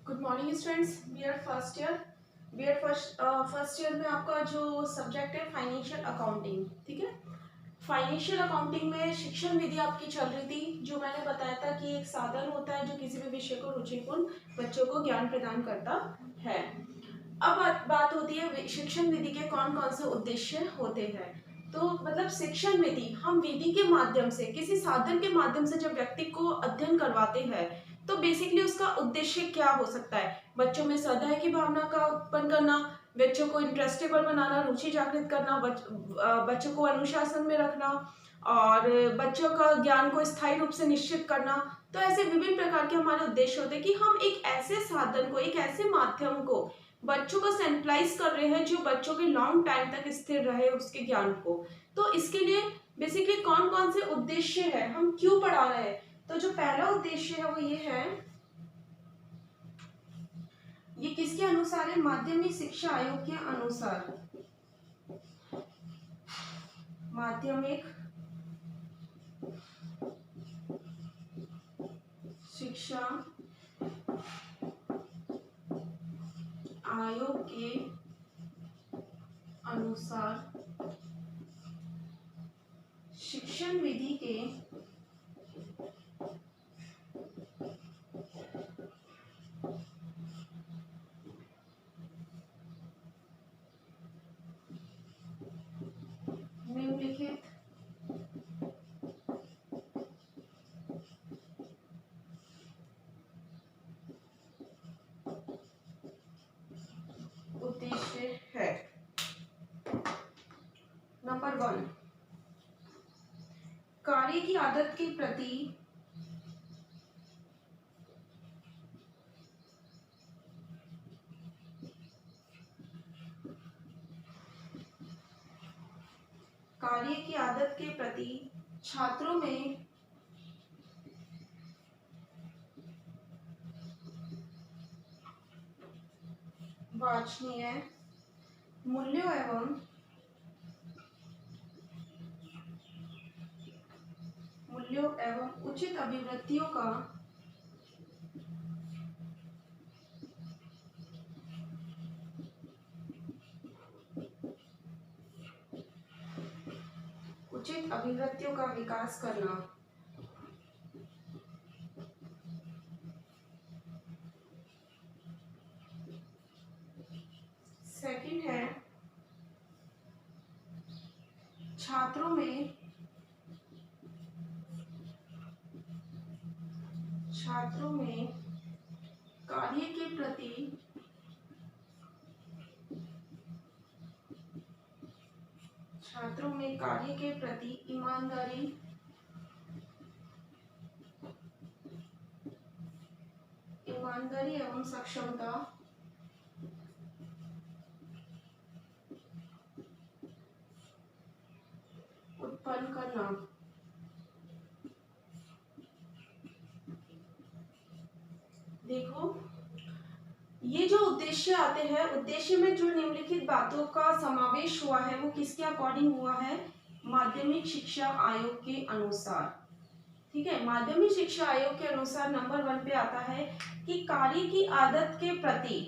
Good morning students. First year में आपका जो सब्जेक्ट है फाइनेंशियल अकाउंटिंग, ठीक है। फाइनेंशियल अकाउंटिंग में शिक्षण विधि आपकी चल रही थी, जो मैंने बताया था कि एक साधन होता है जो किसी भी विषय को रुचिपूर्ण बच्चों को ज्ञान प्रदान करता है। अब बात होती है शिक्षण विधि के कौन कौन से उद्देश्य होते हैं। तो मतलब शिक्षण विधि, हम विधि के माध्यम से, किसी साधन के माध्यम से जब व्यक्ति को अध्ययन करवाते हैं तो बेसिकली उसका उद्देश्य क्या हो सकता है? बच्चों में श्रद्धा की भावना का उत्पन्न करना, बच्चों को इंटरेस्टेबल बनाना, रुचि जागृत करना, बच्चों को अनुशासन में रखना और बच्चों का ज्ञान को स्थायी रूप से निश्चित करना। तो ऐसे विभिन्न प्रकार के हमारे उद्देश्य होते हैं कि हम एक ऐसे साधन को, एक ऐसे माध्यम को बच्चों को सेंट्रलाइज कर रहे हैं जो बच्चों के लॉन्ग टाइम तक स्थिर रहे उसके ज्ञान को। तो इसके लिए बेसिकली कौन कौन से उद्देश्य है, हम क्यों पढ़ा रहे हैं? तो जो पहला उद्देश्य है वो ये है, ये किसके अनुसार है? माध्यमिक शिक्षा आयोग के अनुसार। माध्यमिक शिक्षा आयोग के अनुसार शिक्षण विधि के निम्नलिखित उद्देश्य है। नंबर 1, कार्य की आदत के प्रति छात्रों में वांछनीय मूल्यों एवं उचित अभिवृत्तियों का विकास करना। सेकंड है, छात्रों में कार्य के प्रति ईमानदारी एवं सक्षमता उत्पन्न करना। देखो, ये जो उद्देश्य आते हैं, उद्देश्य में जो निम्नलिखित बातों का समावेश हुआ है वो किसके अकॉर्डिंग हुआ है? माध्यमिक शिक्षा आयोग के अनुसार। ठीक है, माध्यमिक शिक्षा आयोग के अनुसार नंबर 1 पे आता है कि कार्य की आदत के प्रति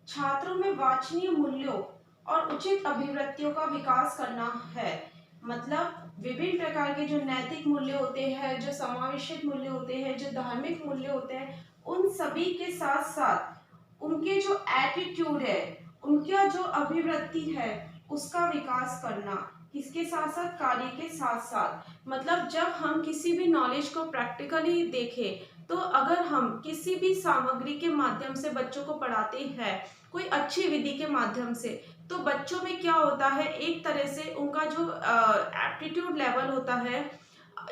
छात्रों में वांछनीय मूल्यों और उचित अभिवृत्तियों का विकास करना है। मतलब विभिन्न प्रकार के जो नैतिक मूल्य होते हैं, जो समावेशित मूल्य होते हैं, जो धार्मिक मूल्य होते हैं, उन सभी के साथ साथ उनके जो एटीट्यूड है, उनका जो अभिवृत्ति है, उसका विकास करना। किसके साथ साथ? कार्य के साथ साथ। मतलब जब हम किसी भी नॉलेज को प्रैक्टिकली देखें, तो अगर हम किसी भी सामग्री के माध्यम से बच्चों को पढ़ाते हैं, कोई अच्छी विधि के माध्यम से, तो बच्चों में क्या होता है, एक तरह से उनका जो एप्टीट्यूड लेवल होता है,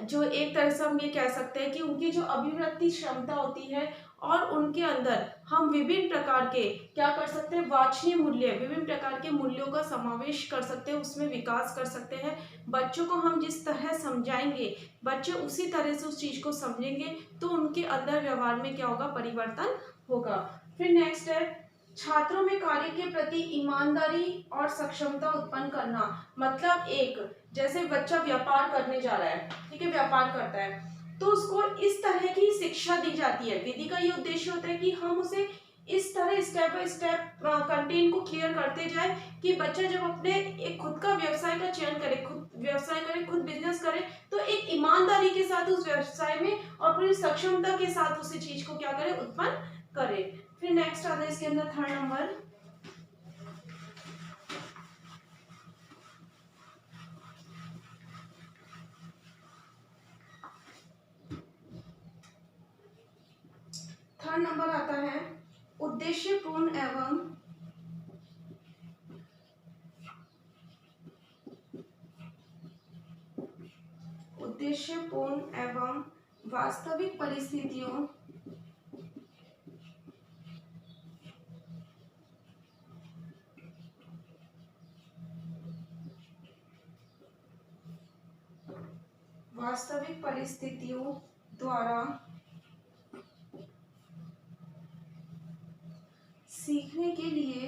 जो एक तरह से हम ये कह सकते हैं कि उनकी जो अभिव्यक्ति क्षमता होती है, और उनके अंदर हम विभिन्न प्रकार के क्या कर सकते हैं? वांछनीय मूल्य, विभिन्न प्रकार के मूल्यों का समावेश कर सकते हैं, उसमें विकास कर सकते हैं। बच्चों को हम जिस तरह समझाएंगे, बच्चे उसी तरह से उस चीज को समझेंगे, तो उनके अंदर व्यवहार में क्या होगा? परिवर्तन होगा। फिर नेक्स्ट है, छात्रों में कार्य के प्रति ईमानदारी और सक्षमता उत्पन्न करना। मतलब एक, जैसे बच्चा व्यापार करने जा रहा है, ठीक है, व्यापार करता है, तो उसको इस तरह की शिक्षा दी जाती है। विधि का ये उद्देश्य होता है कि हम उसे इस तरह स्टेप बाय स्टेप कंटेंट को क्लियर करते जाए कि बच्चा जब अपने एक खुद का व्यवसाय का चयन करे, खुद व्यवसाय करे, खुद बिजनेस करे, तो एक ईमानदारी के साथ उस व्यवसाय में और पूरी सक्षमता के साथ उस चीज को क्या करे, उत्पन्न करे। फिर नेक्स्ट आता है इसके अंदर थर्ड नंबर, आता है उद्देश्यपूर्ण एवं वास्तविक परिस्थितियों द्वारा सीखने के लिए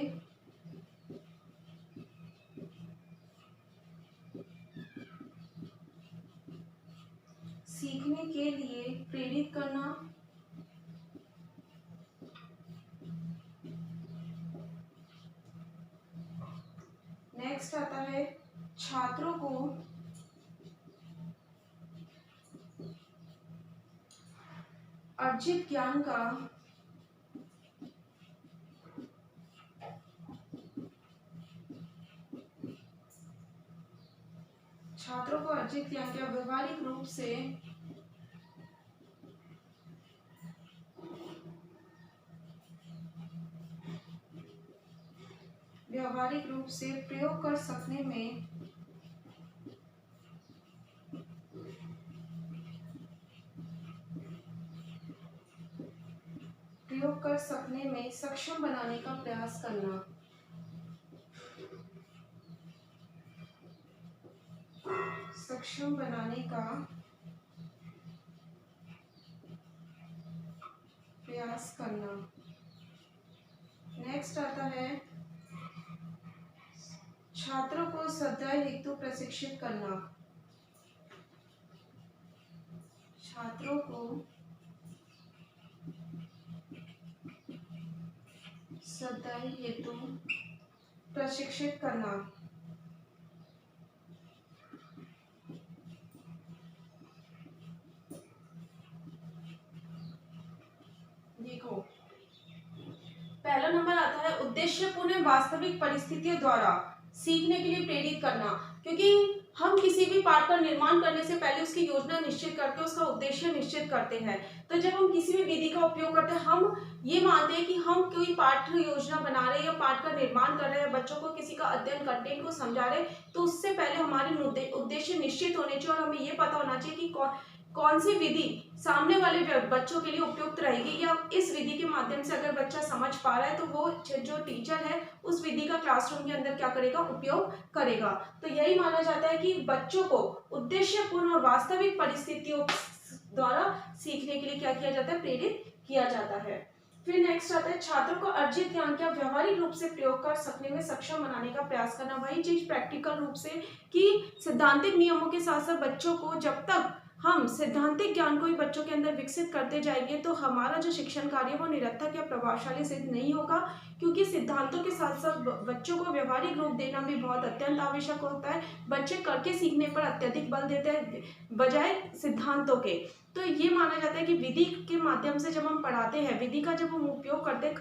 प्रेरित करना, नेक्स्ट आता है छात्रों को अर्जित ज्ञान का व्यवहारिक रूप से प्रयोग कर सकने में सक्षम बनाने का प्रयास करना। नेक्स्ट आता है छात्रों को स्वाध्याय हेतु प्रशिक्षित करना। देखो, पहला नंबर आता है उद्देश्यपूर्ण वास्तविक परिस्थितियों द्वारा सीखने के लिए प्रेरित करना, क्योंकि हम किसी भी पाठ का निर्माण करने से पहले उसकी योजना निश्चित करके उसका उद्देश्य निश्चित करते हैं। तो जब हम किसी भी विधि का उपयोग करते हैं, हम ये मानते हैं कि हम कोई पाठ योजना बना रहे हैं या पाठ का निर्माण कर रहे हैं, बच्चों को किसी का अध्ययन कंटेंट को समझा रहे हैं, तो उससे पहले हमारे उद्देश्य निश्चित होने चाहिए और हमें ये पता होना चाहिए कि कौन सी विधि सामने वाले बच्चों के लिए उपयुक्त रहेगी, या इस विधि के माध्यम से अगर बच्चा समझ पा रहा है तो वो जो टीचर है उस विधि का क्लासरूम के अंदर क्या करेगा, उपयोग करेगा। तो यही माना जाता है कि बच्चों को उद्देश्यपूर्ण और वास्तविक परिस्थितियों द्वारा सीखने के लिए क्या किया जाता है, प्रेरित किया जाता है। फिर नेक्स्ट आता है छात्रों को अर्जित ज्ञान का व्यवहारिक रूप से प्रयोग कर सकने में सक्षम बनाने का प्रयास करना। वही चीज प्रैक्टिकल रूप से कि सैद्धांतिक नियमों के साथ साथ बच्चों को जब तक हम सैद्धांतिक ज्ञान को ही बच्चों के अंदर विकसित करते जाएंगे तो हमारा जो शिक्षण कार्य वो निरर्थक या प्रभावशाली सिद्ध नहीं होगा, क्योंकि सिद्धांतों के साथ साथ बच्चों को व्यवहारिक रूप देना भी बहुत अत्यंत आवश्यक होता है। बच्चे करके सीखने पर अत्यधिक बल देते हैं बजाय सिद्धांतों के। तो ये माना जाता है कि विधि के माध्यम से जब हम पढ़ाते हैं, विधि का जब हम उपयोग करते हैं,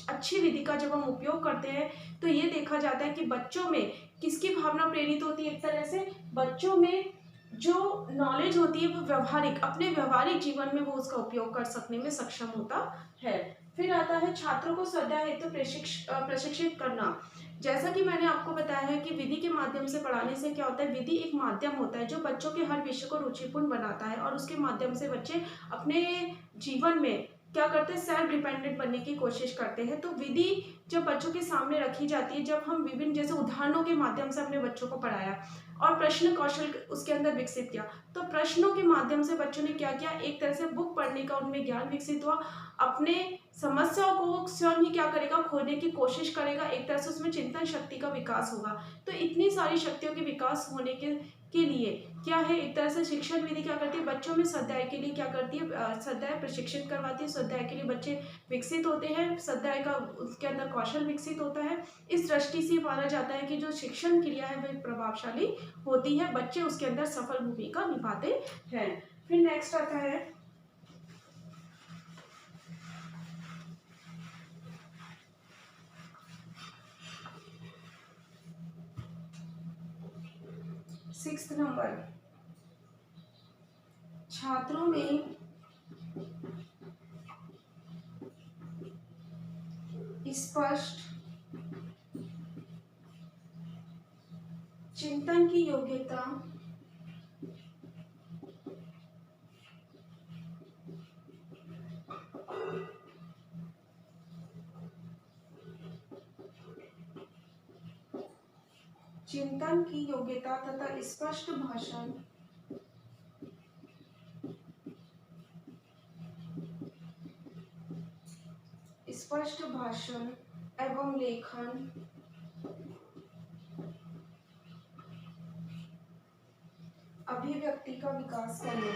अच्छी विधि का जब हम उपयोग करते हैं, तो ये देखा जाता है कि बच्चों में किसकी भावना प्रेरित होती है। एक तरह से बच्चों में जो नॉलेज होती है वो व्यवहारिक, अपने व्यवहारिक जीवन में वो उसका उपयोग कर सकने में सक्षम होता है। फिर आता है छात्रों को स्वाध्याय हेतु प्रशिक्षित करना। जैसा कि मैंने आपको बताया है कि विधि के माध्यम से पढ़ाने से क्या होता है, विधि एक माध्यम होता है जो बच्चों के हर विषय को रुचिपूर्ण बनाता है और उसके माध्यम से बच्चे अपने जीवन में क्या करते हैं, सेल्फ डिपेंडेंट बनने की कोशिश करते हैं। तो विधि जब बच्चों के सामने रखी जाती है, जब हम विभिन्न जैसे उदाहरणों के माध्यम से अपने बच्चों को पढ़ाया और प्रश्न कौशल उसके अंदर विकसित किया, तो प्रश्नों के माध्यम से बच्चों ने क्या किया, एक तरह से बुक पढ़ने का उनमें ज्ञान विकसित हुआ, अपने समस्याओं को वो स्वयं ही क्या करेगा, खोजने की कोशिश करेगा। एक तरह से उसमें चिंतन शक्ति का विकास होगा। तो इतनी सारी शक्तियों के विकास होने के लिए क्या है, एक तरह से शिक्षण विधि क्या करती है, बच्चों में स्वाध्याय के लिए क्या करती है, स्वाध्याय प्रशिक्षित करवाती है। स्वाध्याय के लिए बच्चे विकसित होते हैं, स्वाध्याय का उसके अंदर कौशल विकसित होता है। इस दृष्टि से माना जाता है कि जो शिक्षण क्रिया है वह प्रभावशाली होती है, बच्चे उसके अंदर सफल भूमिका निभाते हैं। फिर नेक्स्ट आता है 6th नंबर, छात्रों में स्पष्ट चिंतन की योग्यता तथा स्पष्ट भाषण एवं लेखन अभिव्यक्ति का विकास करना।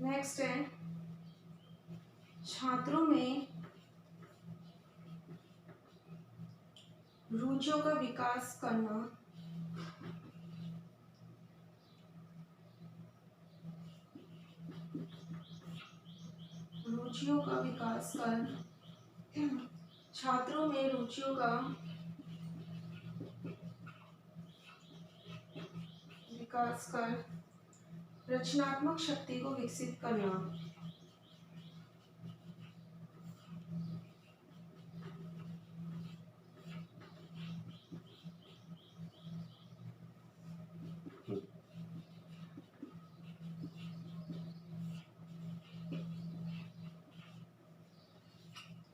नेक्स्ट है छात्रों में रुचियों का विकास करना, रुचियों का विकास कर छात्रों में रुचियों का विकास कर रचनात्मक शक्ति को विकसित करना।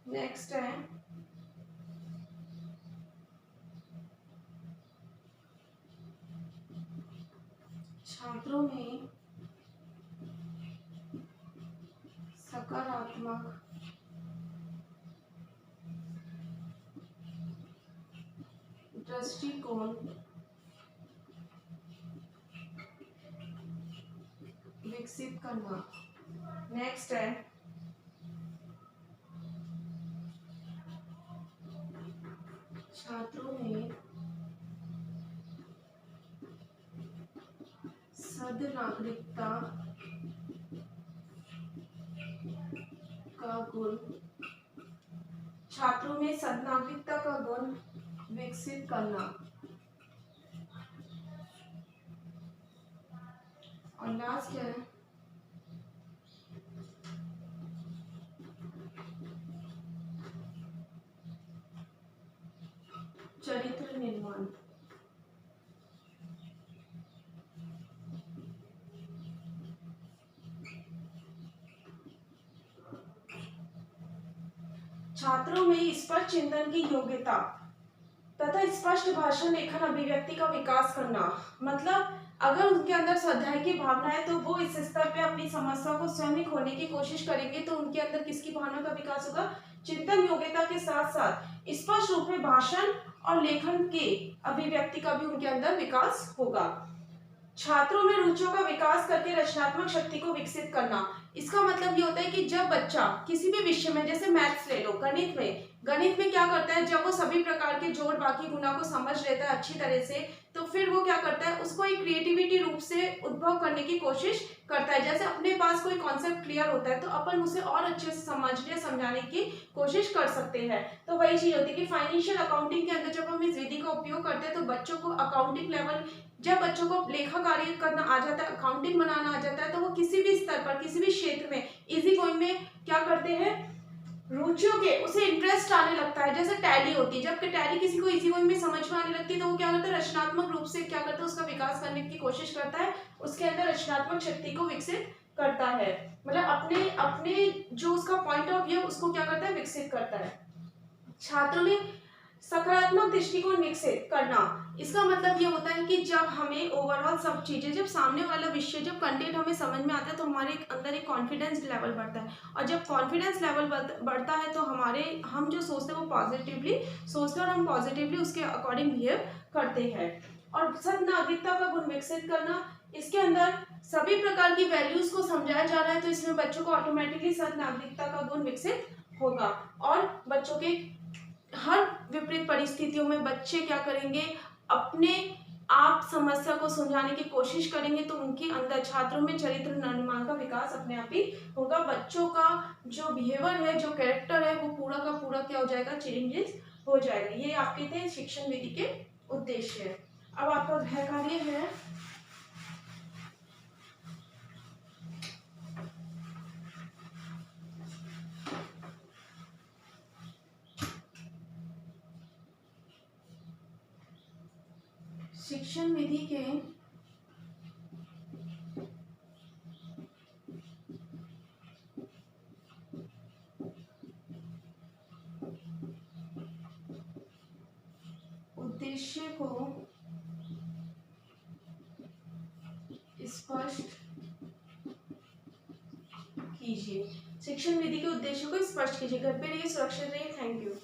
नेक्स्ट है छात्रों में सकारात्मक दृष्टिकोण विकसित करना। नेक्स्ट है छात्रों में सद्नागरिकता का गुण, छात्रों में सद्नागरिकता का गुण विकसित करना। और लास्ट है चरित्र निर्माण। छात्रों में स्पष्ट चिंतन की योग्यता तथा स्पष्ट भाषण लेखन अभिव्यक्ति का विकास करना। मतलब अगर उनके अंदर स्वाध्याय की भावना है तो वो इस स्तर पे अपनी समस्या को स्वयं ही खोलने की कोशिश करेंगे, तो उनके अंदर किसकी भावना का विकास होगा, चिंतन योग्यता के साथ साथ स्पष्ट रूप में भाषण और लेखन के अभिव्यक्ति का भी उनके अंदर विकास होगा। छात्रों में रुचियों का विकास करके रचनात्मक शक्ति को विकसित करना। इसका मतलब ये होता है कि जब बच्चा किसी भी विषय में, जैसे मैथ्स ले लो, गणित में क्या करता है, जब वो सभी प्रकार के जोड़ बाकी गुणा को समझ लेता है अच्छी तरह से, तो फिर वो क्या करता है, उसको एक क्रिएटिविटी रूप से उद्भव करने की कोशिश करता है। जैसे अपने पास कोई कॉन्सेप्ट क्लियर होता है तो अपन उसे और अच्छे से समझने समझाने की कोशिश कर सकते हैं। तो वही चीज होती है कि फाइनेंशियल अकाउंटिंग के अंदर जब हम इस विधि का उपयोग करते हैं तो बच्चों को अकाउंटिंग लेवल, जब बच्चों को लेखा कार्य करना आ जाता है, अकाउंटिंग बनाना आ जाता है, तो वो किसी भी स्तर पर, किसी भी क्षेत्र में इजी गोइंग में क्या करते हैं, रुचियों के उसे इंटरेस्ट आने लगता है। जैसे टैली होती है, जब टैली किसी को इजी गोइंग में समझ में आने लगती है तो वो क्या करता है, रचनात्मक रूप से क्या करता है, उसका विकास करने की कोशिश करता है, उसके अंदर रचनात्मक शक्ति को विकसित करता है। मतलब अपने अपने जो उसका पॉइंट ऑफ व्यू उसको क्या करता है, विकसित करता है। छात्रों में सकारात्मक दृष्टिकोण विकसित करना, इसका मतलब ये होता है कि जब हमें ओवरऑल सब चीजें, जब सामने वाला विषय, जब कंटेंट हमें समझ में आता है तो हमारे अंदर एक कॉन्फिडेंस लेवल बढ़ता है, और जब कॉन्फिडेंस लेवल बढ़ता है तो हम जो सोचते हैं वो पॉजिटिवली सोचते हैं और हम पॉजिटिवली उसके अकॉर्डिंग बिहेव करते हैं। और सद नागरिकता का गुण विकसित करना, इसके अंदर सभी प्रकार की वैल्यूज को समझाया जा रहा है, तो इसमें बच्चों को ऑटोमेटिकली सद नागरिकता का गुण विकसित होगा। और बच्चों के हर विपरीत परिस्थितियों में बच्चे क्या करेंगे, अपने आप समस्या को सुलझाने की कोशिश करेंगे, तो उनके अंदर, छात्रों में चरित्र निर्माण का विकास अपने आप ही होगा। बच्चों का जो बिहेवियर है, जो कैरेक्टर है, वो पूरा का पूरा क्या हो जाएगा, चेंजेस हो जाएगा। ये आपके थे शिक्षण विधि के उद्देश्य। अब आपका गृह कार्य है शिक्षण विधि के उद्देश्य को स्पष्ट कीजिए। शिक्षण विधि के उद्देश्य को स्पष्ट कीजिए। घर पे रहिए, सुरक्षित रहिए। Thank you.